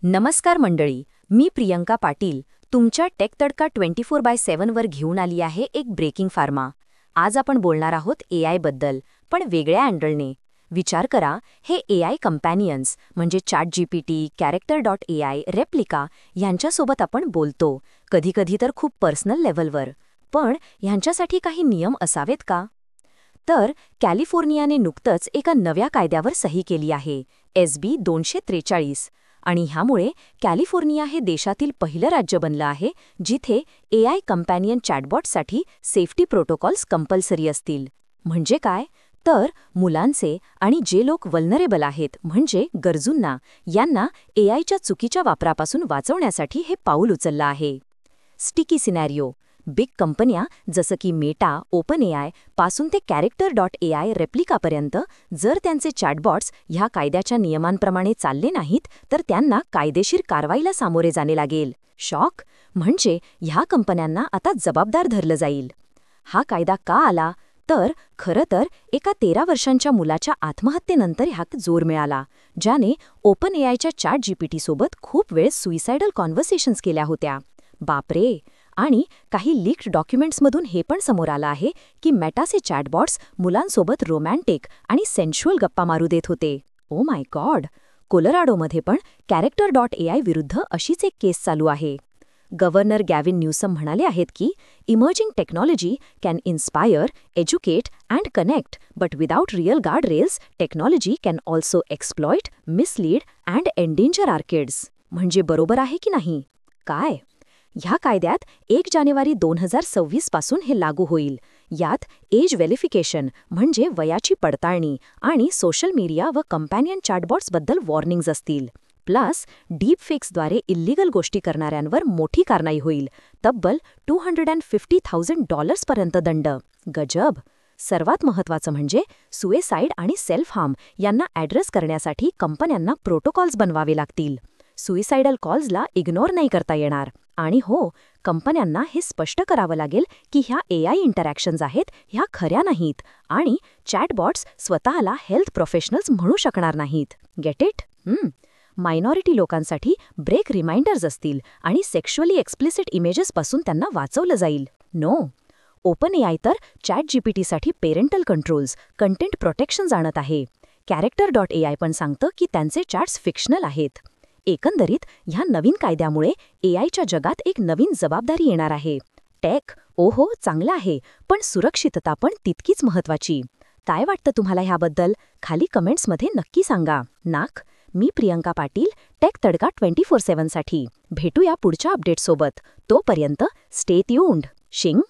नमस्कार मंडळी, मी प्रियंका पाटील तुमच्या टेक तडका 24/7 वर घेऊन आली आहे एक ब्रेकिंग फार्मा. आज आपण बोलणार आहोत एआय बद्दल, पण वेगळ्या अँगलने. विचार करा, हे एआय कंपॅनियन्स म्हणजे ChatGPT, Character.ai, रेप्लिका यांच्यासोबत आपण बोलतो, कधीकधी तर खूप पर्सनल लेव्हलवर. पण ह्यांच्यासाठी काही नियम असावेत का? तर कॅलिफोर्नियाने नुकतंच एका नव्या कायद्यावर सही केली आहे, SB 243. आणि ह्यामुळे कॅलिफोर्निया हे देशातील पहिलं राज्य बनलं आहे जिथे एआय कंपॅनियन चॅटबॉटसाठी सेफ्टी प्रोटोकॉल्स कंपल्सरी असतील. म्हणजे काय? तर मुलांचे आणि जे लोक वल्नरेबल आहेत म्हणजे गरजूंना, यांना एआयच्या चुकीच्या वापरापासून वाचवण्यासाठी हे पाऊल उचललं आहे. Sticky scenario. बिग कंपन्या जसं की मेटा, ओपनएआय पासून ते Character.ai रेप्लिकापर्यंत जर त्यांचे चॅटबॉट्स ह्या कायद्याच्या नियमांप्रमाणे चालले नाहीत तर त्यांना कायदेशीर कारवाईला सामोरे जाणे लागेल. शॉक? म्हणजे ह्या कंपन्यांना आता जबाबदार धरलं जाईल. हा कायदा का आला? तर खरं तर एका 13 वर्षांच्या मुलाच्या आत्महत्येनंतर ह्यात जोर मिळाला, ज्याने ओपनएआयच्या ChatGPT-सोबत खूप वेळ सुइसाइडल कॉन्व्हर्सेशन्स केल्या होत्या. बापरे! आणि काही लीक्ड डॉक्युमेंट्समधून हे पण समोर आलं आहे की मेटाचे चॅटबॉट्स मुलांसोबत रोमॅन्टिक आणि सेन्शुअल गप्पा मारू देत होते. Oh my God! कोलोराडोमध्ये पण Character.ai विरुद्ध अशीच एक केस चालू आहे. गव्हर्नर गॅविन न्यूसम म्हणाले आहेत की emerging technology can inspire, educate and connect, but without real guardrails technology can also exploit, mislead and endanger our kids. म्हणजे बरोबर आहे की नाही? काय? ह्या कायद्यात 1 जानेवारी 2026 पासून हे लागू होईल. यात एज व्हेरिफिकेशन म्हणजे वयाची पडताळणी आणि सोशल मीडिया व कंपॅनियन चॅटबॉट्सबद्दल वॉर्निंग्ज असतील. प्लस डीपफेक्सद्वारे इल्लीगल गोष्टी करणाऱ्यांवर मोठी कारवाई होईल, तब्बल $250,000 पर्यंत दंड. गजब! सर्वात महत्त्वाचं म्हणजे सुएसाइड आणि सेल्फ हार्म यांना ॲड्रेस करण्यासाठी कंपन्यांना प्रोटोकॉल्स बनवावे लागतील. सुइसाइडल कॉल्सला इग्नोर नाही करता येणार. आणि हो, कंपन्यांना हे स्पष्ट करावं लागेल की ह्या एआय इंटरॅक्शन्स आहेत ह्या खऱ्या नाहीत आणि चॅटबॉट्स स्वतःला हेल्थ प्रोफेशनल्स म्हणू शकणार नाहीत. Get it? मायनॉरिटी लोकांसाठी ब्रेक रिमाइंडर्स असतील आणि सेक्शुअली एक्सप्लिसिट इमेजेसपासून त्यांना वाचवलं जाईल. नो. ओपनएआय तर ChatGPT-साठी पेरेंटल कंट्रोल्स, कंटेंट प्रोटेक्शन्स आणत आहे. Character.ai पण सांगतं की त्यांचे चॅट्स फिक्शनल आहेत. एकंदरीत ह्या नवीन कायद्यामुळे एआयच्या जगात एक नवीन जबाबदारी येणार आहे. टेक, ओहो चांगलं आहे, पण सुरक्षितता पण तितकीच महत्त्वाची. काय वाटतं तुम्हाला ह्याबद्दल? खाली कमेंट्समध्ये नक्की सांगा. मी प्रियंका पाटील, टेक तडका 24/7 साठी. भेटूया पुढच्या अपडेटसोबत. तोपर्यंत स्टे ट्यून्ड. शिंग.